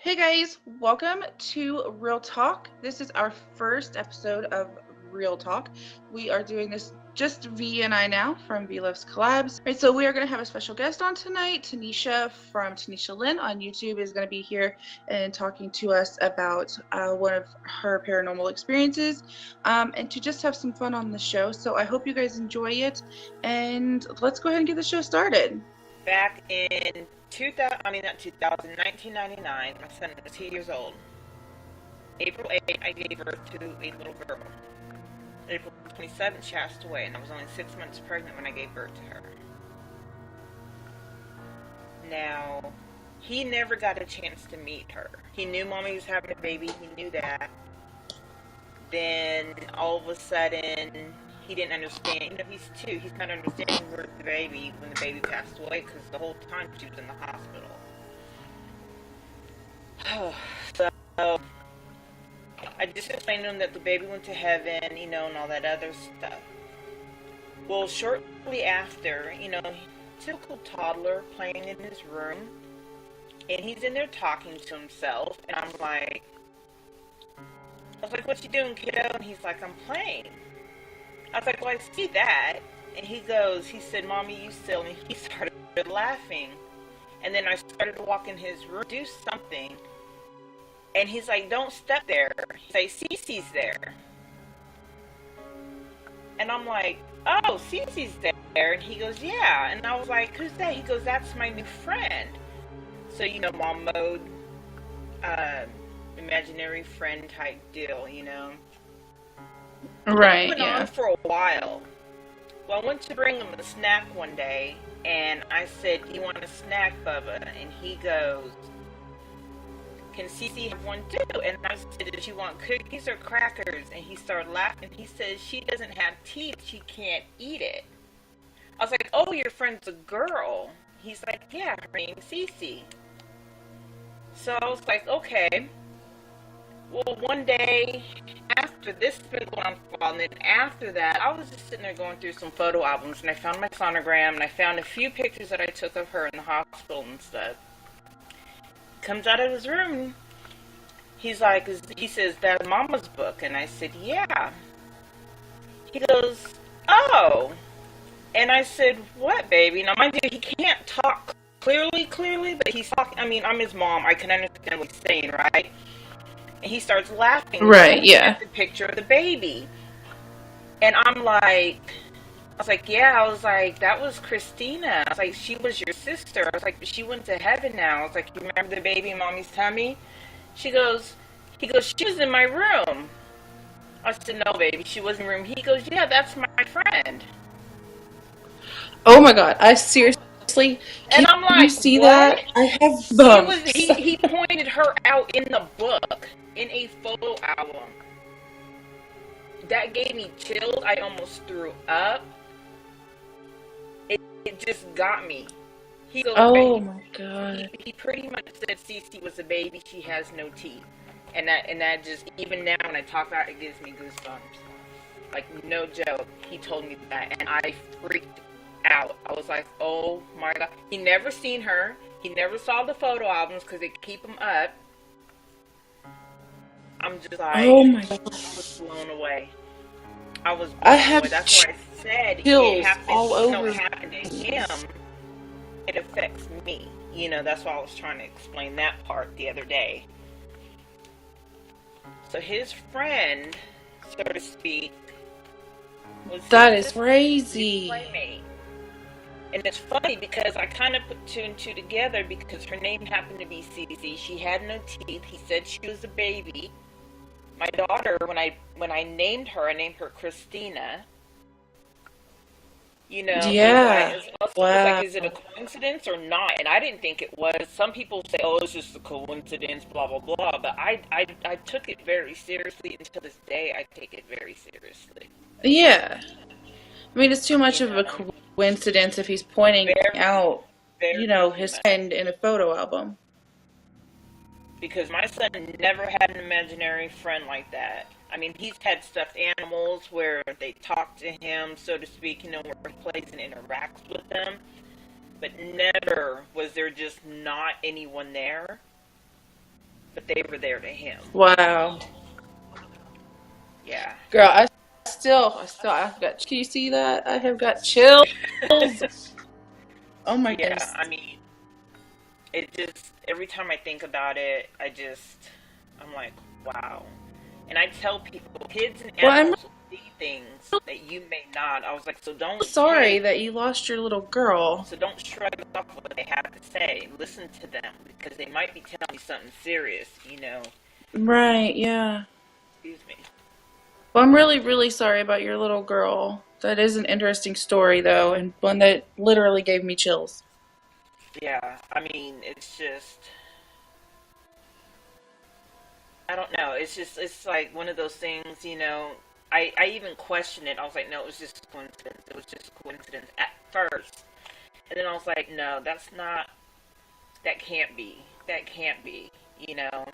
Hey guys, welcome to Real Talk. This is our first episode of Real Talk. We are doing this just V and I now from V Loves Collabs. Right, so we are going to have a special guest on tonight. Tanisha from Tanisha Lynne on YouTube is going to be here and talking to us about one of her paranormal experiences and to just have some fun on the show. So I hope you guys enjoy it, and let's go ahead and get the show started. Back in 2000, I mean not 2000, 1999, my son was 2 years old. April 8th, I gave birth to a little girl. April 27th, she passed away, and I was only 6 months pregnant when I gave birth to her. Now, he never got a chance to meet her. He knew mommy was having a baby, he knew that. Then, all of a sudden, he didn't understand. You know, he's 2. He's not understanding where's the baby when the baby passed away because the whole time she was in the hospital. So, I just explained to him that the baby went to heaven, and all that other stuff. Well, shortly after, typical toddler playing in his room, and he's in there talking to himself, and I was like, what you doing, kiddo? And he's like, I'm playing. I was like, well, I see that. And he said, Mommy, you silly. And he started laughing. And then I started to walk in his room, do something. And he's like, don't step there. He's like, Cece's there. And I'm like, oh, Cece's there. And he goes, yeah. And I was like, who's that? He goes, that's my new friend. So, mom mode, imaginary friend type deal, Right, went yeah. on for a while. Well, I went to bring him a snack one day, and I said, do you want a snack, Bubba? And he goes, can Cece have one too? And I said, does she want cookies or crackers? And he started laughing. He says, she doesn't have teeth. She can't eat it. I was like, oh, your friend's a girl. He's like, yeah, her name's Cece. So I was like, okay. Well, one day after this has been going on for a while, and then after that, I was just sitting there going through some photo albums, and I found my sonogram, and I found a few pictures that I took of her in the hospital and stuff. Comes out of his room. He says, that's Mama's book. And I said, yeah. He goes, oh. And I said, what, baby? Now, mind you, he can't talk clearly, but he's talking. I mean, I'm his mom. I can understand what he's saying, right? And he starts laughing. Right, yeah. The picture of the baby. And I was like, yeah. I was like, that was Christina. I was like, she was your sister. I was like, she went to heaven now. I was like, you remember the baby in mommy's tummy? He goes, she was in my room. I said, no, baby, she wasn't in the room. He goes, yeah, that's my friend. Oh my god, I seriously, And can I'm you like, see what? that? I have bumps. He pointed her out in the book, in a photo album. That gave me chills. I almost threw up. It just got me. He goes, Oh my god. he pretty much said Cece was a baby. She has no teeth. And that just, even now when I talk about it, gives me goosebumps. Like, no joke. He told me that, and I freaked out. I was like, oh my god. He never seen her. He never saw the photo albums because they keep them up. I'm just like, Oh my god. I was blown away. I was blown I away. have That's why I said chills all over. it happened to him. It affects me. That's why I was trying to explain that part the other day. So his friend, so to speak, was That his is crazy. playmate. And it's funny because I kind of put 2 and 2 together because her name happened to be Cece. She had no teeth. He said she was a baby. My daughter, when I named her, I named her Christina. Yeah. Wow. Is it a coincidence or not? And I didn't think it was. Some people say, oh, it's just a coincidence, blah, blah, blah. But I took it very seriously. Until this day, I take it very seriously. Yeah. I mean, it's too much You of a know, coincidence if he's pointing very, out, very his much. friend in a photo album. Because my son never had an imaginary friend like that. I mean, he's had stuffed animals where they talk to him, so to speak, where he plays and interacts with them. But never was there just not anyone there. but they were there to him. Wow. Yeah. Girl, I've got, can you see that? I have got chills. Oh my Yeah, goodness. I mean, it just, every time I think about it, I'm like, wow. And I tell people, kids and Well, I'm animals will see things that you may not. I was like, sorry that you lost your little girl. so don't shrug off what they have to say. Listen to them, because they might be telling you something serious, you know. Right, yeah. Excuse me. Well, I'm really, really sorry about your little girl. That is an interesting story, though, and one that literally gave me chills. Yeah, I mean, it's just, I don't know. It's like one of those things, you know. I even questioned it. I was like, no, it was just coincidence. It was just coincidence at first. And then I was like, no, that's not, that can't be. That can't be, you know.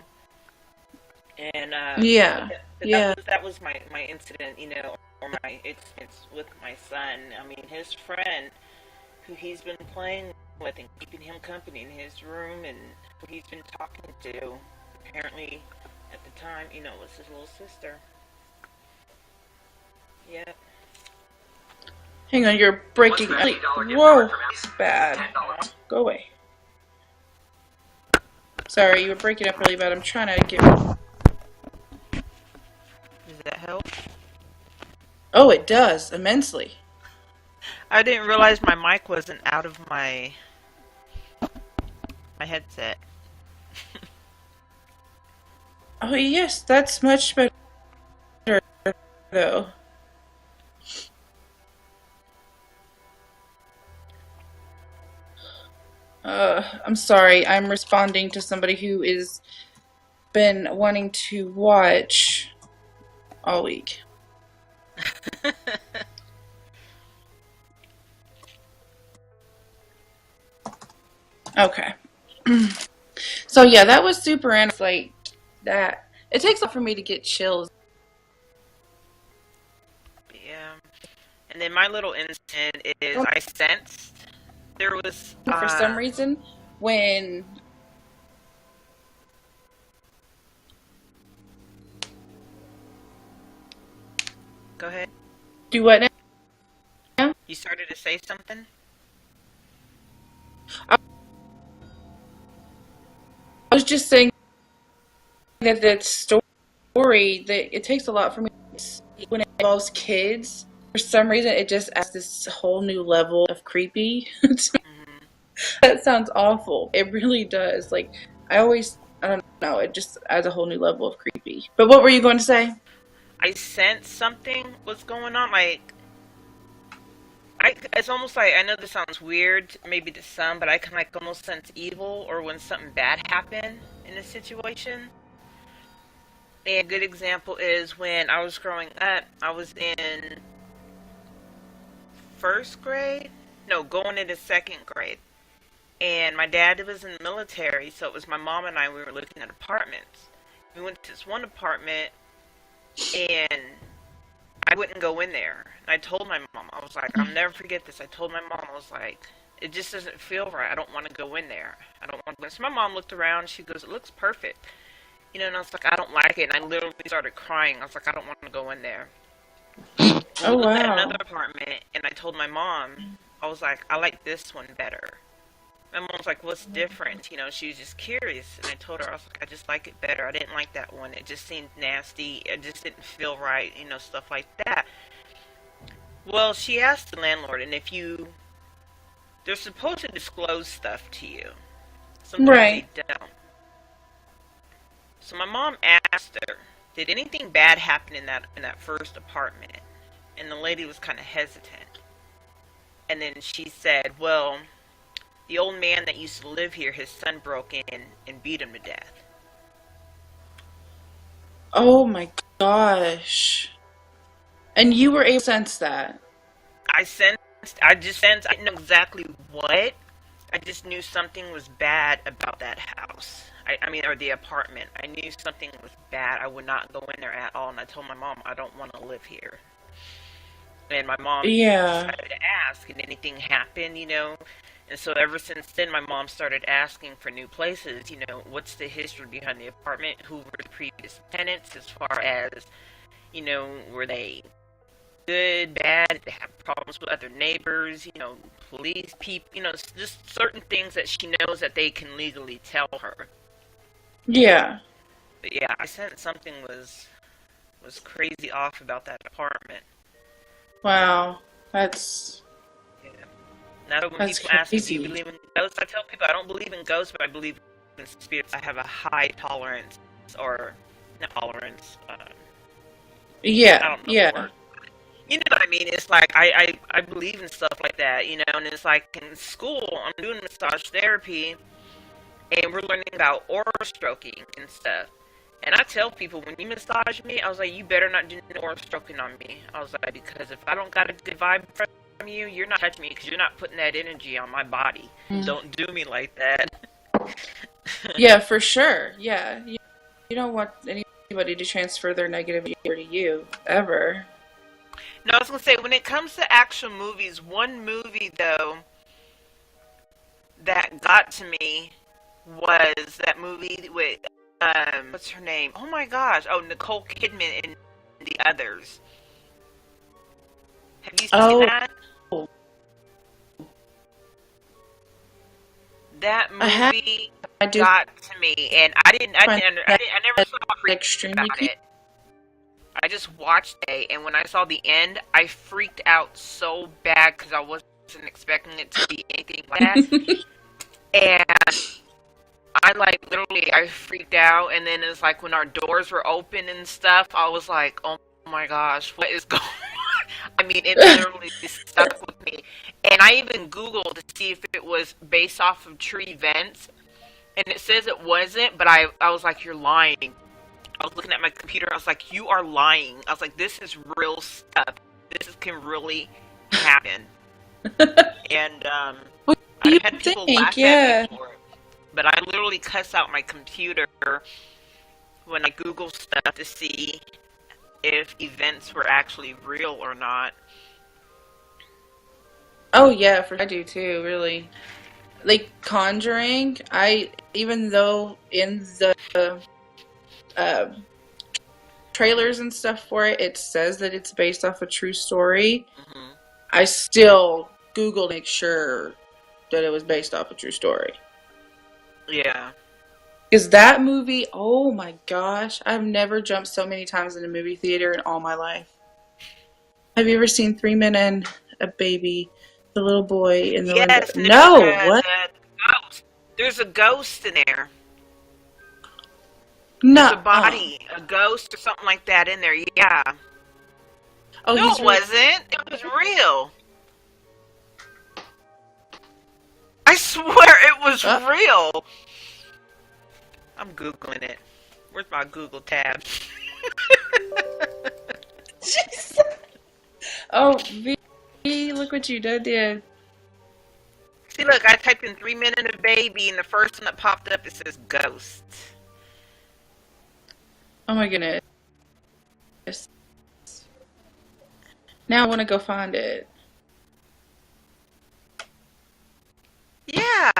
And Yeah, but yeah. that was my incident, you know, or my experience with my son. I mean, his friend, who he's been playing with and keeping him company in his room, and who he's been talking to, apparently at the time, you know, was his little sister. Yep. Hang on, you're breaking. Whoa, bad. Go away. Sorry, you were breaking up really bad. I'm trying to get. Does that help? Oh, it does immensely. I didn't realize my mic wasn't out of my headset. Oh yes, that's much better though. I'm sorry. I'm responding to somebody who is been wanting to watch all week. Okay. So yeah, that was super interesting. Like that. It takes a lot for me to get chills. Yeah. And then my little incident is I sensed there was For some reason, when go ahead. do what now? You started to say something? I was just saying that story that it takes a lot for me when it involves kids. For some reason, it just adds this whole new level of creepy. Mm-hmm. That sounds awful. It really does. Like I don't know. It just adds a whole new level of creepy. But what were you going to say? I sensed something was going on. Like, it's almost like, I know this sounds weird, maybe to some, but I can like almost sense evil or when something bad happened in a situation. And a good example is when I was growing up, I was in first grade, no, going into second grade. And my dad was in the military, so it was my mom and I, we were looking at apartments. We went to this one apartment, and I wouldn't go in there. And I told my mom, I was like, I'll never forget this. I told my mom, I was like, it just doesn't feel right. I don't want to go in there. I don't want to go in. So my mom looked around. She goes, it looks perfect. You know, and I was like, I don't like it. And I literally started crying. I was like, I don't want to go in there. And Oh we looked at wow. another apartment, and I told my mom, I was like, I like this one better. My mom was like, what's different? You know, she was just curious. And I told her, I was like, I just like it better. I didn't like that one. It just seemed nasty. It just didn't feel right, you know, stuff like that. Well, she asked the landlord, and they're supposed to disclose stuff to you. Sometimes Right. they don't. So my mom asked her, did anything bad happen in that first apartment? And the lady was kind of hesitant. And then she said, well, the old man that used to live here, his son broke in and beat him to death. Oh my gosh. And you were able to sense that. I didn't know exactly what. I just knew something was bad about that house. I mean, or the apartment. I knew something was bad. I would not go in there at all. And I told my mom, I don't want to live here. And my mom Yeah. decided to ask, did anything happen, you know? And so ever since then, my mom started asking for new places. What's the history behind the apartment? Who were the previous tenants? As far as, were they good, bad? Did they have problems with other neighbors? Police people. Just certain things that she knows that they can legally tell her. Yeah. But yeah, I sensed something was crazy off about that apartment. Wow. That's Now when people ask me, do you crazy. believe in ghosts? I tell people I don't believe in ghosts, but I believe in spirits. I have a high tolerance, or not tolerance. I Yeah. don't know the Yeah. word. You know what I mean? It's like I believe in stuff like that, and it's like in school I'm doing massage therapy, and we're learning about aura stroking and stuff. And I tell people, when you massage me, I was like, you better not do no aura stroking on me. I was like, because if I don't got a good vibe from you, you're not touching me because you're not putting that energy on my body. Don't do me like that. Yeah, for sure. Yeah. You don't want anybody to transfer their negativity to you, ever. No, I was going to say, when it comes to actual movies, one movie, though, that got to me was that movie with, what's her name? Oh my gosh. Oh, Nicole Kidman and the others. Have you seen that? That movie got to me, and I never saw a preview about it. I just watched it, and when I saw the end, I freaked out so bad because I wasn't expecting it to be anything like that. And I freaked out, and then it's like when our doors were open and stuff, I was like, oh my gosh, what is going on? I mean, it literally stuck with me. And I even Googled to see if it was based off of true events, and it says it wasn't, but I was like, you're lying. I was looking at my computer, I was like, you are lying. I was like, this is real stuff. Can really happen. And I had people laugh at me for it. But I literally cuss out my computer when I Google stuff to see if events were actually real or not. Oh yeah, I do too, really. Like Conjuring, even though in the trailers and stuff for it, it says that it's based off a true story, I still Google to make sure that it was based off a true story. Yeah. Because that movie, oh my gosh, I've never jumped so many times in a movie theater in all my life. Have you ever seen Three Men and a Baby? The little boy in the window. No, what? There's a ghost in there. No. There's a body, a ghost or something like that in there. Yeah. Oh, no, it wasn't. It was real. I swear it was real. I'm Googling it. Where's my Google tab? Oh, V, look what you did. See, look, I typed in 3 Men and a Baby, and the first one that popped up, it says ghost. Oh my goodness. Now I want to go find it. Yeah.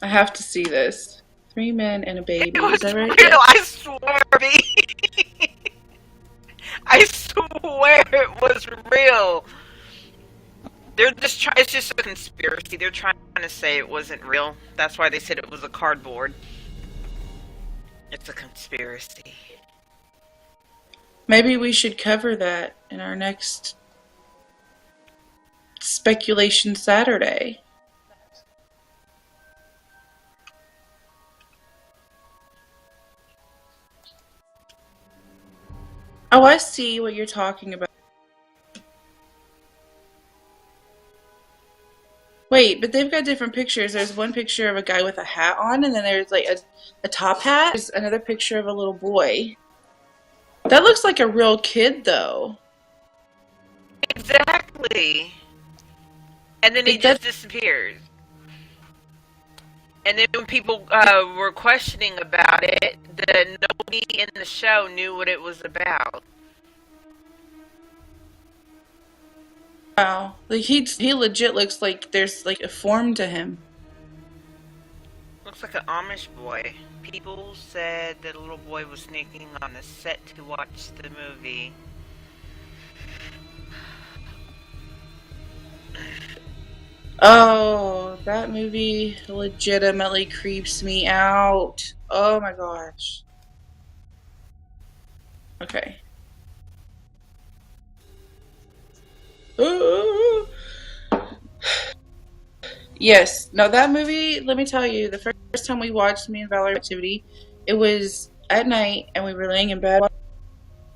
I have to see this. 3 Men and a Baby. Is that right? Real. Yeah. I swear, I swear it was real. It's just a conspiracy. They're trying to say it wasn't real. That's why they said it was a cardboard. It's a conspiracy. Maybe we should cover that in our next Speculation Saturday. Oh, I see what you're talking about. Wait, but they've got different pictures. There's one picture of a guy with a hat on, and then there's like a top hat. There's another picture of a little boy. That looks like a real kid, though. Exactly. And then he just disappears. And then when people were questioning about it, nobody in the show knew what it was about. Wow. Like he legit looks like there's like a form to him. Looks like an Amish boy. People said that a little boy was sneaking on the set to watch the movie. Oh, that movie legitimately creeps me out. Oh my gosh. Okay. Ooh. Yes. No, that movie, let me tell you, the first time we watched me and Valerie Activity, it was at night and we were laying in bed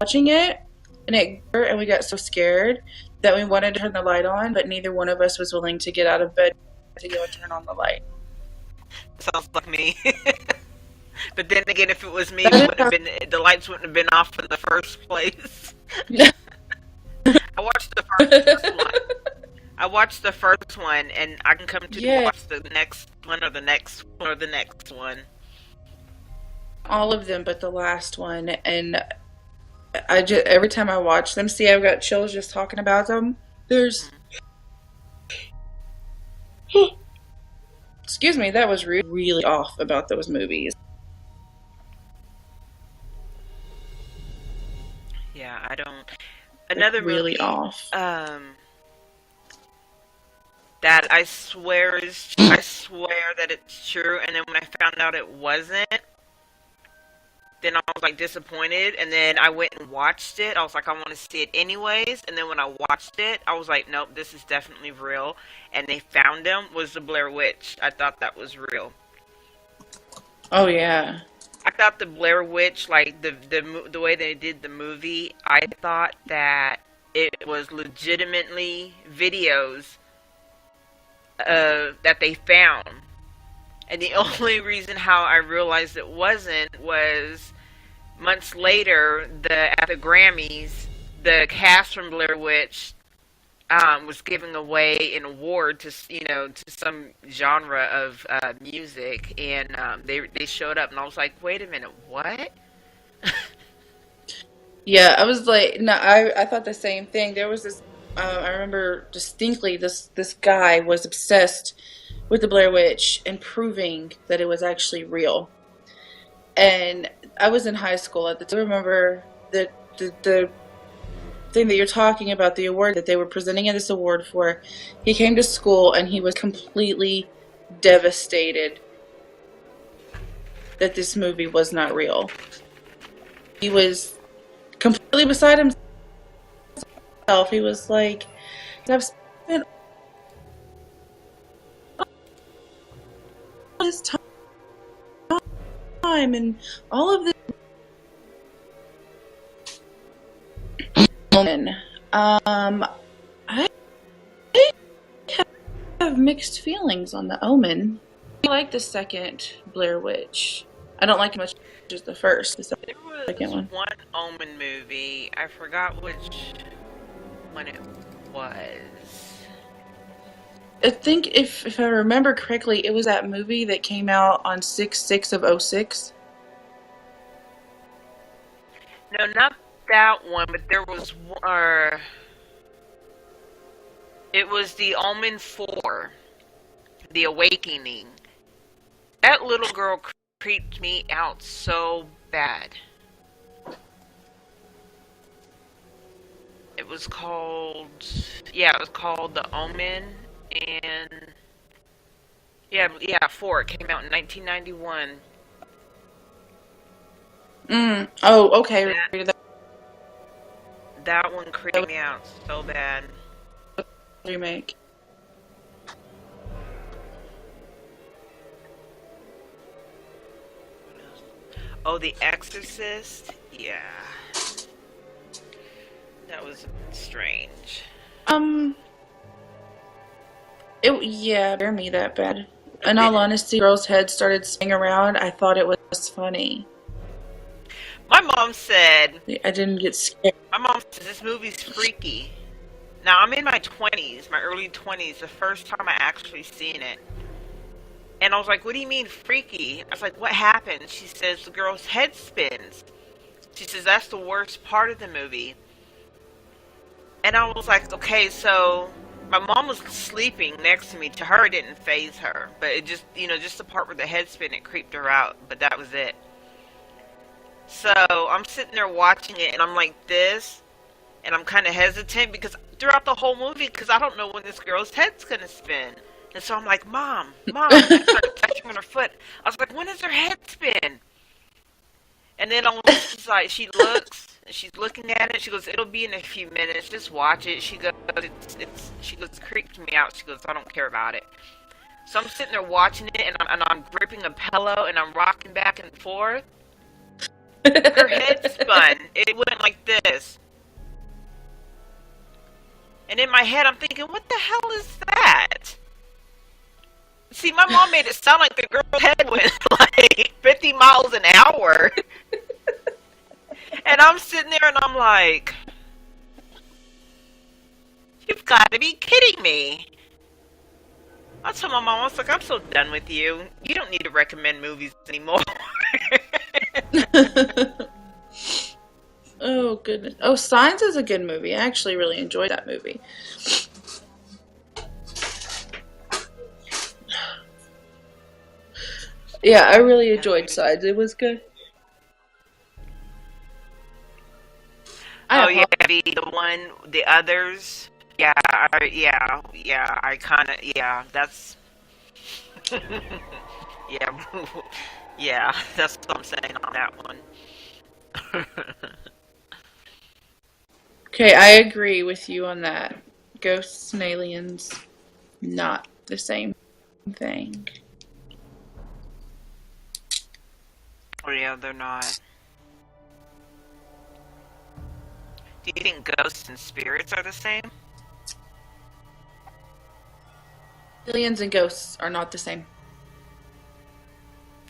watching it and we got so scared that we wanted to turn the light on, but neither one of us was willing to get out of bed to go and turn on the light. Sounds like me. But then again, if it was me, it That wouldn't have been, the lights wouldn't have been off in the first place. is I watched the first one. I watched the first one, and I can come to Yeah, watch the next one or the next one or the next one. all of them but the last one, and I just every time I watch them, see, I've got chills just talking about them. There's, excuse me, that was really off about those movies. Yeah, I don't. Like Another really movie, off. that I swear that it's true, and then when I found out it wasn't, then I was like disappointed, and then I went and watched it. I was like, I want to see it anyways, and then when I watched it, I was like, nope, this is definitely real. And they found him was the Blair Witch. I thought that was real. Oh yeah. I thought the Blair Witch, like the way they did the movie, I thought that it was legitimately videos that they found. And the only reason how I realized it wasn't was months later, at the Grammys, the cast from Blair Witch was giving away an award to to some genre of music, and they showed up, and I was like, wait a minute, what? Yeah, I was like, no, I thought the same thing. There was this, I remember distinctly this guy was obsessed with the Blair Witch and proving that it was actually real. And I was in high school at the time. I remember the thing that you're talking about, the award that they were presenting this award for. He came to school and he was completely devastated that this movie was not real. He was completely beside himself. He was like, I've spent all this time and all of this. I have mixed feelings on the Omen. I like the second Blair Witch. I don't like it much as the first, the There second was one. one Omen movie. I forgot which one it was. I think if I remember correctly, it was that movie that came out on 6/6 of '06. No, not that one, but there was it was the Omen 4, The Awakening. That little girl creeped me out so bad. It was called, yeah, it was called The Omen, and yeah, 4. It came out in 1991. Oh, okay. That That that one creeped was me out so bad. a remake. Oh, The Exorcist? Yeah. That was strange. Um, yeah, bear me that bad. And In all then honesty, girl's head started spinning around. I thought it was funny. my mom said, I didn't get scared. this movie's freaky. Now, I'm in my 20s, my early 20s, the first time I actually seen it. And I was like, what do you mean freaky? I was like, what happened? She says, the girl's head spins. She says, that's the worst part of the movie. And I was like, okay, so my mom was sleeping next to me. To her, it didn't phase her, but it just, just the part where the head spin, it creeped her out. But that was it. So I'm sitting there watching it, and I'm like this, and I'm kind of hesitant because throughout the whole movie, because I don't know when this girl's head's gonna spin. And so I'm like, Mom, I started touching on her foot. I was like, when does her head spin? And then she's like, she looks, and she's looking at it. She goes, it'll be in a few minutes. Just watch it. She goes, she goes, creeped me out. She goes, I don't care about it. So I'm sitting there watching it, and I'm gripping a pillow, and I'm rocking back and forth. Her head spun. It went like this. And in my head, I'm thinking, what the hell is that? See, my mom made it sound like the girl's head went like 50 miles an hour. And I'm sitting there and I'm like, you've got to be kidding me. I told my mom, I was like, I'm so done with you. You don't need to recommend movies anymore. Oh, goodness. Oh, Signs is a good movie. I actually really enjoyed that movie. Yeah, I really enjoyed Signs. It was good. Oh, yeah, the others. Yeah, I kind of, yeah, that's, yeah, yeah, that's what I'm saying on that one. Okay, I agree with you on that. Ghosts and aliens, not the same thing. Oh, yeah, they're not. Do you think ghosts and spirits are the same? Aliens and ghosts are not the same.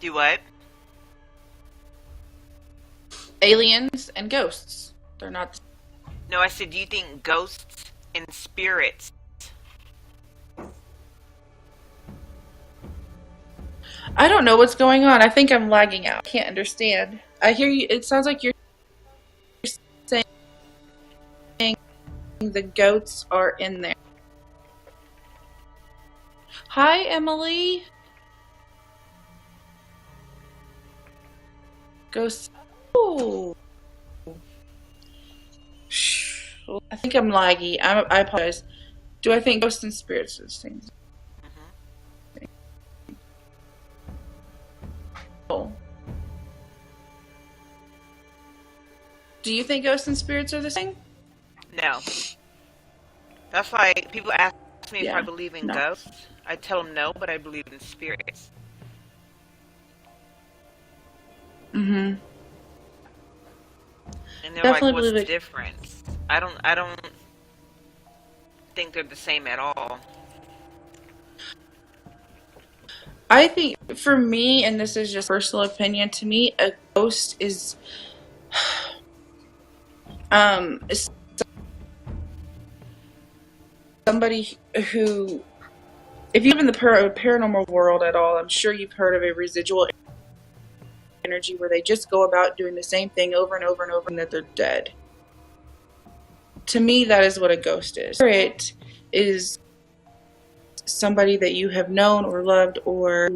Do what? Aliens and ghosts, they're not the same. No, I said, do you think ghosts and spirits? I don't know what's going on. I think I'm lagging out. I can't understand. I hear you. It sounds like you're saying the goats are in there. Hi, Emily. Ghosts. Oh. I think I'm laggy. I apologize. Do I think ghosts and spirits are the same? Oh. Do you think ghosts and spirits are the same? No. That's why people ask me if I believe in ghosts. I tell them no, but I believe in spirits. Mm-hmm. And they're definitely like, what's the difference? I don't think they're the same at all. I think, for me, and this is just personal opinion, to me, a ghost is somebody who, if you live in the paranormal world at all, I'm sure you've heard of a residual energy where they just go about doing the same thing over and over and over and that they're dead. To me, that is what a ghost is. Spirit is somebody that you have known or loved or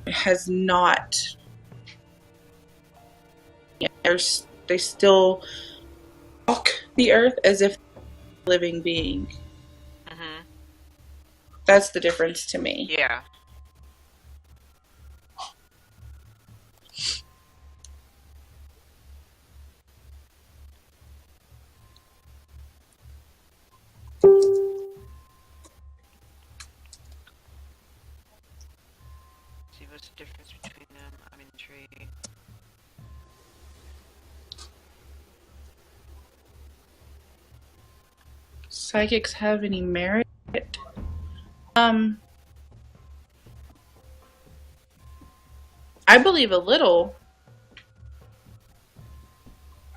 has not. They still walk the earth as if a living being. Mm-hmm. That's the difference to me. Yeah. See what's the difference between them? I'm intrigued. Psychics have any merit? I believe a little.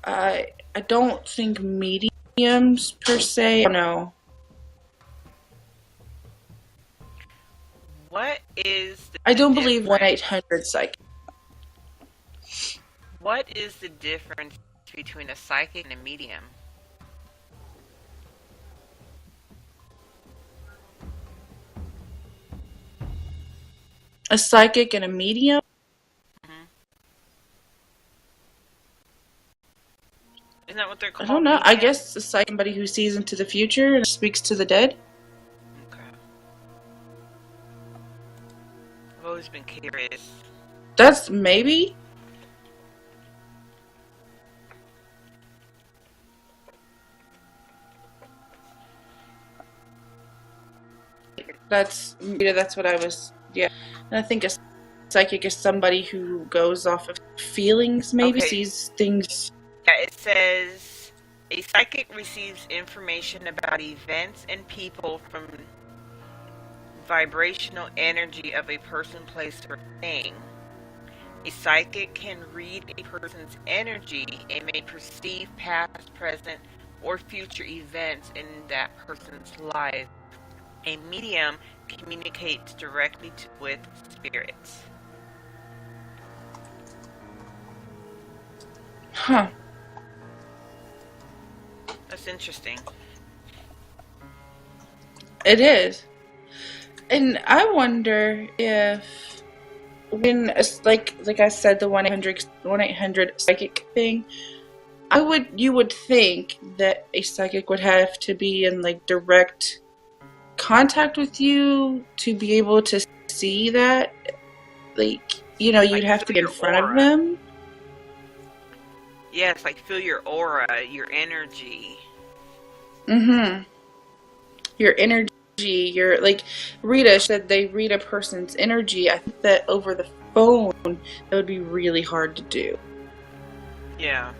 I don't think mediums per se. No. What is I don't believe 1-800 psychic. What is the difference between a psychic and a medium? A psychic and a medium? Hmm. Isn't that what they're I called? don't know. I Mediums? guess a psychic, somebody who sees into the future and speaks to the dead. Okay. I've always been curious. That's maybe. That's what I was. Yeah, and I think a psychic is somebody who goes off of feelings. Maybe Okay. sees things. Yeah, it says a psychic receives information about events and people from vibrational energy of a person, place, or thing. A psychic can read a person's energy and may perceive past, present, or future events in that person's life. A medium communicates directly with spirits. Huh. That's interesting. It is. And I wonder if when like I said, the 1-800 psychic thing, you would think that a psychic would have to be in like direct contact with you to be able to see that. Like, you'd Like have to feel be in your front of aura. them. Yes, like feel your aura, your energy. Mm-hmm. Your energy, your like Rita said they read a person's energy. I think that over the phone that would be really hard to do. Yeah.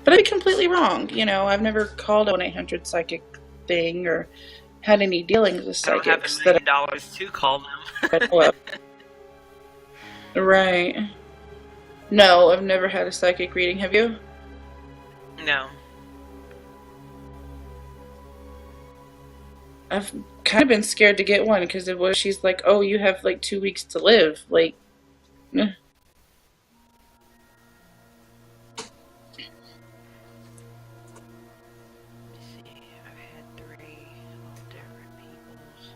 But I'd be completely wrong. I've never called a 1-800 psychic thing or had any dealings with I don't have psychics $1 that million to call I them. know of. Right. No, I've never had a psychic reading. Have you? No. I've kind of been scared to get one because she's like, oh, you have like 2 weeks to live. Like, eh. Let's see. I've had 3 all different peoples.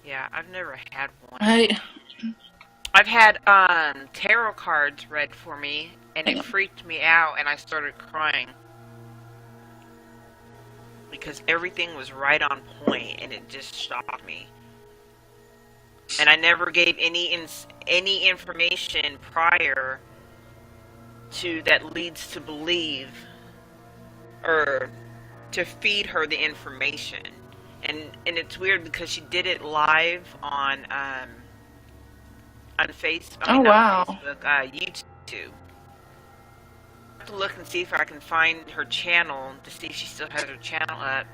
Yeah, I've never had one. I've had tarot cards read for me, and it freaked me out, and I started crying because everything was right on point, and it just shocked me. And I never gave any information prior to that leads to believe or to feed her the information. And it's weird because she did it live on Facebook. I Oh, mean, not wow. Facebook, YouTube. I have to look and see if I can find her channel to see if she still has her channel up,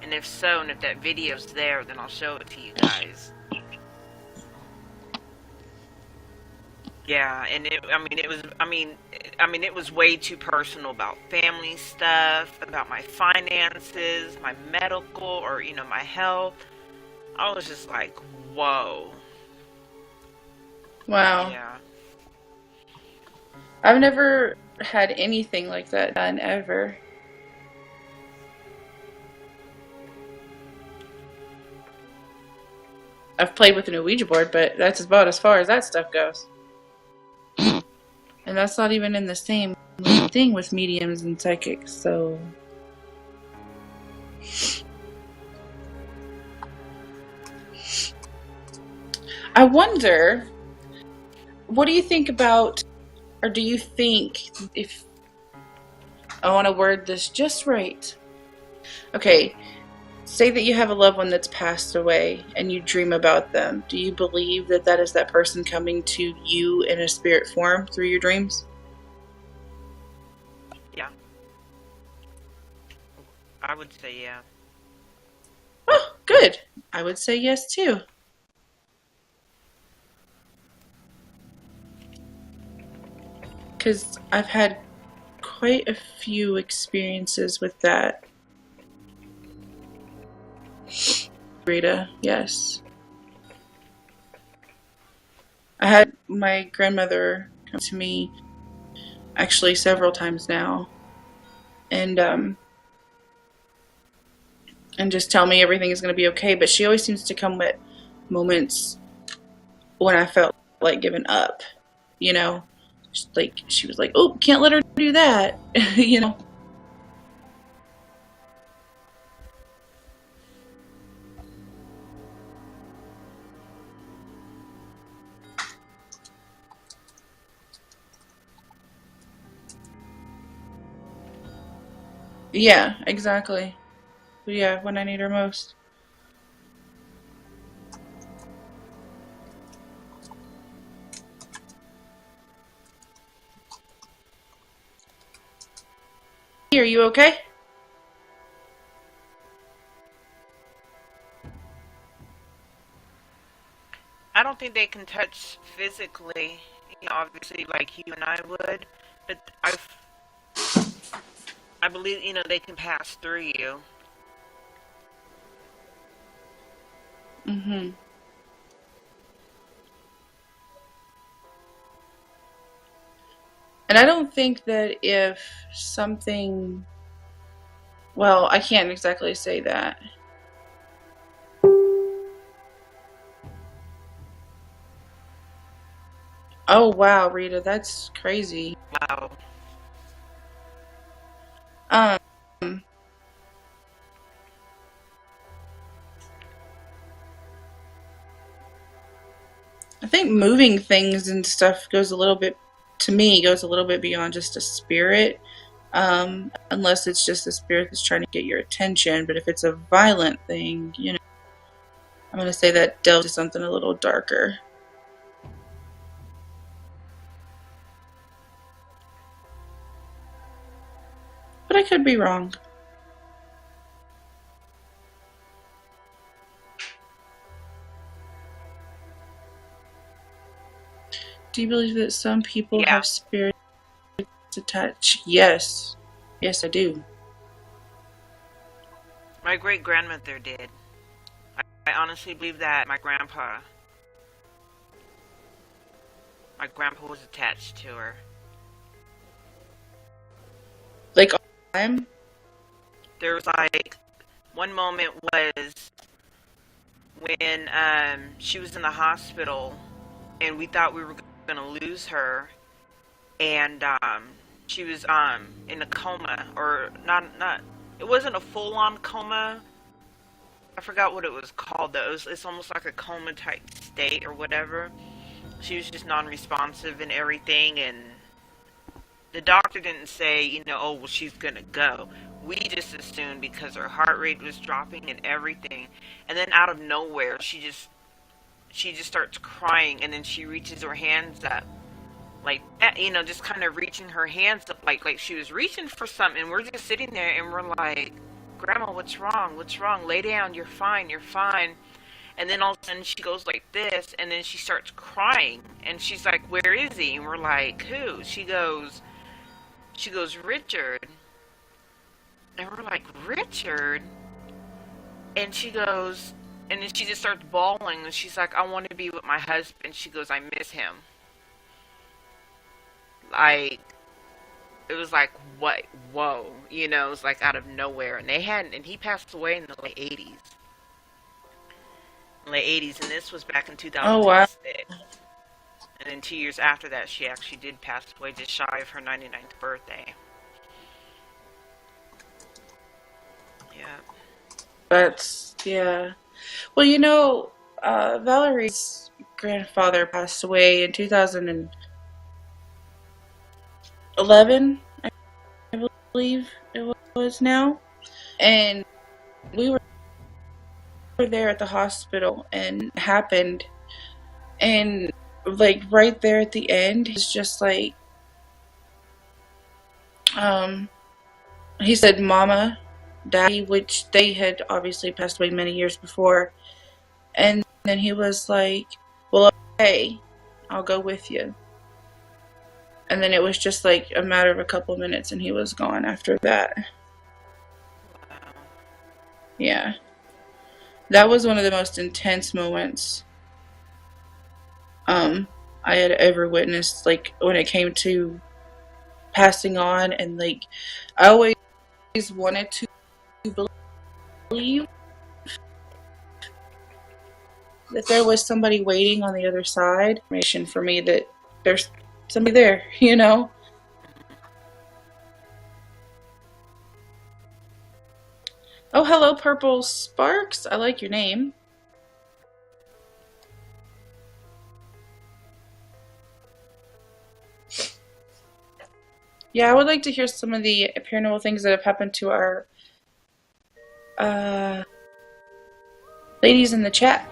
and if so, and if that video's there, then I'll show it to you guys. Yeah, and it was way too personal about family stuff, about my finances, my medical, or my health. I was just like, whoa. Wow. Yeah. I've never had anything like that done ever. I've played with an Ouija board, but that's about as far as that stuff goes. And that's not even in the same thing with mediums and psychics, so. I wonder, what do you think about, or do you think, if I want to word this just right. Okay, say that you have a loved one that's passed away and you dream about them. Do you believe that that is that person coming to you in a spirit form through your dreams? Yeah. I would say yeah. Oh, good. I would say yes too. Because I've had quite a few experiences with that. Rita, yes. I had my grandmother come to me actually several times now. And and just tell me everything is going to be okay. But she always seems to come with moments when I felt like giving up, you know. Like, she was like, oh, can't let her do that, you know. Yeah, exactly. But yeah, when I need her most. Are you okay? I don't think they can touch physically, obviously like you and I would, but I believe, they can pass through you. Mm-hmm. And I don't think that if something, well, I can't exactly say that. Oh, wow, Rita, that's crazy. Wow. Um, I think moving things and stuff goes a little bit, to me, goes a little bit beyond just a spirit. Unless it's just a spirit that's trying to get your attention. But if it's a violent thing, I'm going to say that delves into something a little darker. But I could be wrong. Do you believe that some people Yeah. have spirits attached? Yes. Yes, I do. My great grandmother did. I honestly believe that my grandpa was attached to her. Like, all the time? There was like one moment was when she was in the hospital and we thought we were going to lose her, and she was in a coma, or not it wasn't a full-on coma. I forgot what it was called though. It's almost like a coma type state or whatever. She was just non-responsive and everything, and the doctor didn't say, oh, well, she's gonna go. We just assumed because her heart rate was dropping and everything, and then out of nowhere, she just starts crying, and then she reaches her hands up, like that, just kind of reaching her hands up, like she was reaching for something. And we're just sitting there, and we're like, Grandma, what's wrong? What's wrong? Lay down. You're fine. You're fine. And then all of a sudden she goes like this, and then she starts crying, and she's like, where is he? And we're like, who? She goes, Richard. And we're like, Richard? And she goes, and then she just starts bawling, and she's like, I want to be with my husband. She goes, I miss him. Like, it was like, what? Whoa. It was like out of nowhere. And he passed away in the late 80s. And this was back in 2006. Oh, wow. And then 2 years after that, she actually did pass away, just shy of her 99th birthday. Yeah. Yeah. Well, Valerie's grandfather passed away in 2011, I believe it was now. And we were there at the hospital, and it happened. And, like, right there at the end, it's just like, he said, Mama, Daddy, which they had obviously passed away many years before. And then he was like, well, okay, I'll go with you. And then it was just like a matter of a couple minutes, and he was gone after that. Wow. Yeah. That was one of the most intense moments I had ever witnessed, like, when it came to passing on. And, like, I always wanted to believe that there was somebody waiting on the other side. Information for me that there's somebody there, you know? Oh, hello, Purple Sparks. I like your name. Yeah, I would like to hear some of the paranormal things that have happened to our ladies in the chat.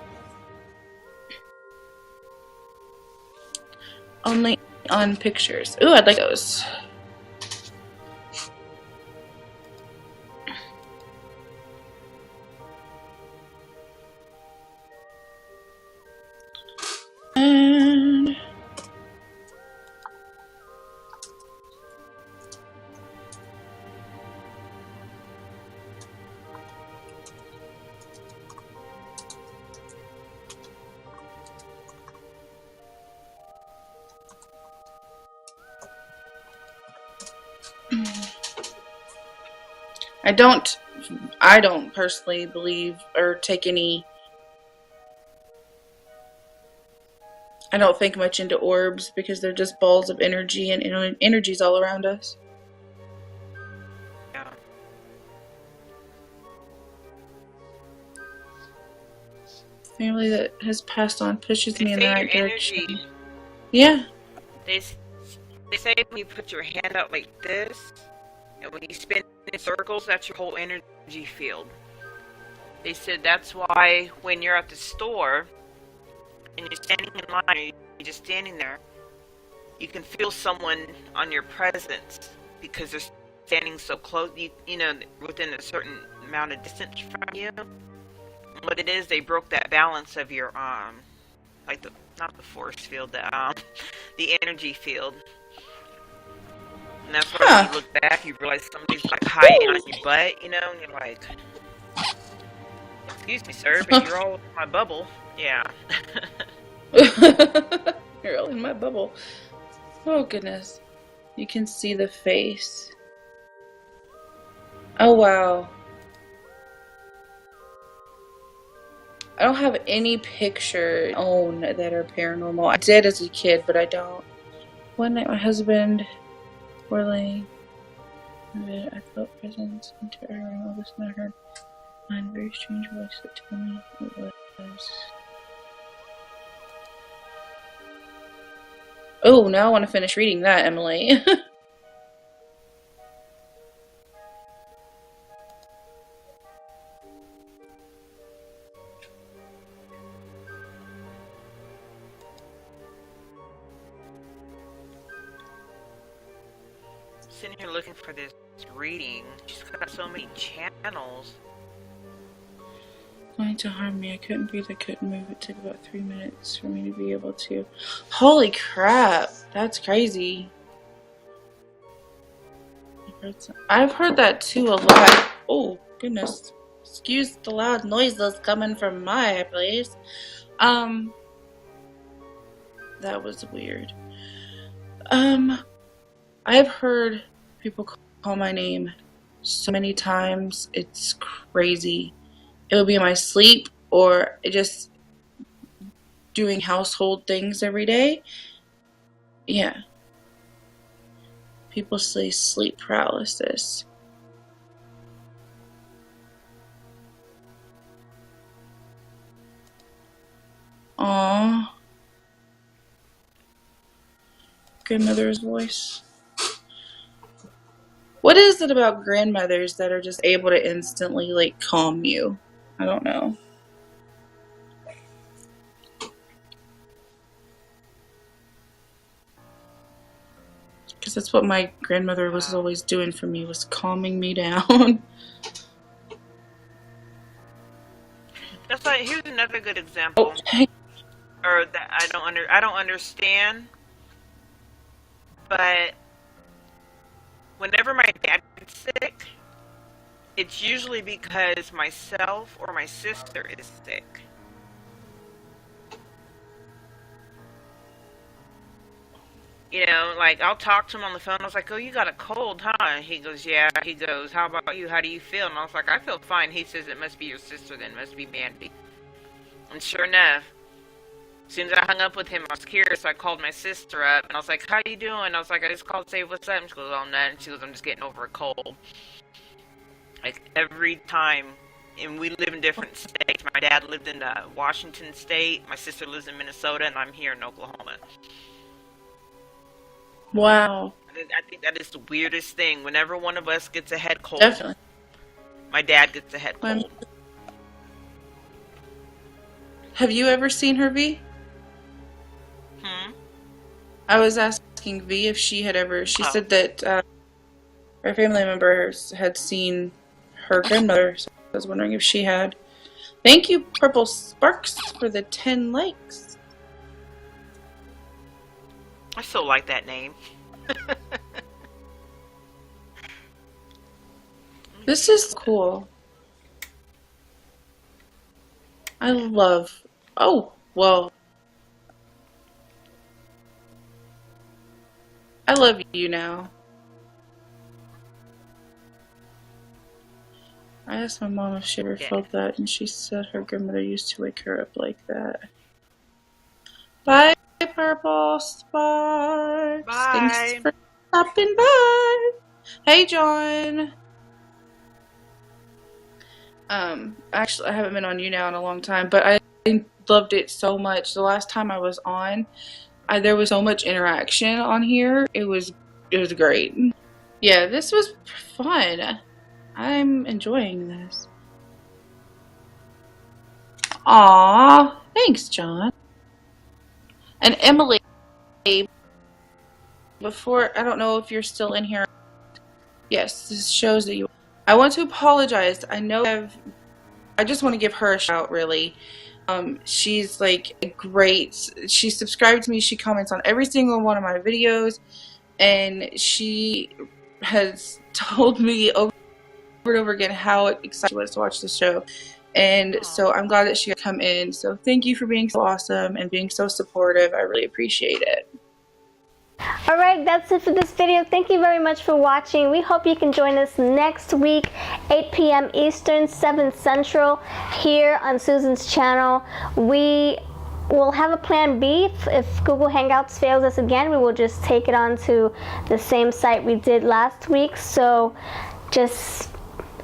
Only on pictures. Ooh, I'd like those. And I don't personally believe or take any. I don't think much into orbs because they're just balls of energy, and energy's all around us. Yeah. Family that has passed on pushes me in the right direction. Energy, Yeah. they say when you put your hand out like this, and when you spin in circles, that's your whole energy field. They said that's why when you're at the store and you're standing in line, you're just standing there, you can feel someone on your presence because they're standing so close, you know, within a certain amount of distance from you. What it is, they broke that balance of your like the not the force field, the energy field. And that's why when you look back, you realize somebody's like hiding on your butt, you know, and you're like, "Excuse me, sir, but you're all in my bubble." Yeah. You're all in my bubble. Oh goodness. You can see the face. Oh wow. I don't have any pictures that are paranormal. I did as a kid, but I don't. One night my husband were laying in bed. I felt presence into our room. All of a sudden I heard a very strange voice that told me it was. Oh, now I want to finish reading that, Emily. Sitting here looking for this reading. She's got so many channels. Trying to harm me. I couldn't breathe. I couldn't move. It took about 3 minutes for me to be able to. Holy crap. That's crazy. I've heard that too a lot. Oh, goodness. Excuse the loud noises coming from my place. That was weird. I've heard people call my name so many times. It's crazy. It will be in my sleep or just doing household things every day. Yeah. People say sleep paralysis. Aww. Grandmother's voice. What is it about grandmothers that are just able to instantly, like, calm you? I don't know. Because that's what my grandmother was always doing for me, was calming me down. That's like, here's another good example. Oh. Or that I don't understand. But whenever my dad gets sick, it's usually because myself or my sister is sick. You know, like, I'll talk to him on the phone. I was like, "Oh, you got a cold, huh?" He goes, "Yeah." He goes, "How about you? How do you feel?" And I was like, "I feel fine." He says, "It must be your sister then. It must be Mandy." And sure enough, As soon as I hung up with him, I was curious, so I called my sister up, and I was like, how you doing? I was like, I just called to say what's up. And she goes, oh, nothing. She goes, I'm just getting over a cold. Like, every time, and we live in different states. My dad lived in Washington State, my sister lives in Minnesota, and I'm here in Oklahoma. Wow. I think that is the weirdest thing. Whenever one of us gets a head cold, Definitely. my dad gets a head cold. Have you ever seen her, V? I was asking V if she had ever. She said that her family members had seen her grandmother. So I was wondering if she had. Thank you, Purple Sparks, for the 10 likes. I still like that name. This is cool. I love. Oh, well. I love you now. I asked my mom if she ever felt that, and she said her grandmother used to wake her up like that. Bye, Purple Sparks. Bye. Thanks for stopping by. Hey, John. Actually, I haven't been on you now in a long time, but I loved it so much. The last time I was on, there was so much interaction on here. It was great. Yeah, this was fun. I'm enjoying this. Aw, thanks, John. And Emily, before, I don't know if you're still in here. Yes, this shows that you. I want to apologize. I know I just want to give her a shout, really. She's like a great. She subscribed to me. She comments on every single one of my videos, and she has told me over and over again how excited she was to watch the show. And so I'm glad that she could come in. So thank you for being so awesome and being so supportive. I really appreciate it. Alright, that's it for this video. Thank you very much for watching. We hope you can join us next week, 8 p.m. Eastern, 7 Central, here on Susan's channel. We will have a plan B. If Google Hangouts fails us again, we will just take it on to the same site we did last week. So just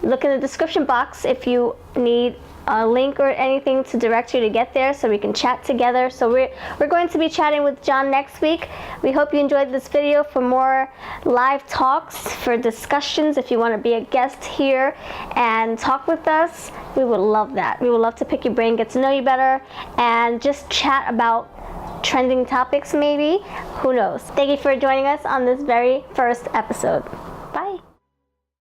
look in the description box if you need a link or anything to direct you to get there so we can chat together. So we're going to be chatting with John next week. We hope you enjoyed this video. For more live talks, for discussions, if you want to be a guest here and talk with us, we would love that. We would love to pick your brain, get to know you better, and just chat about trending topics maybe. Who knows? Thank you for joining us on this very first episode.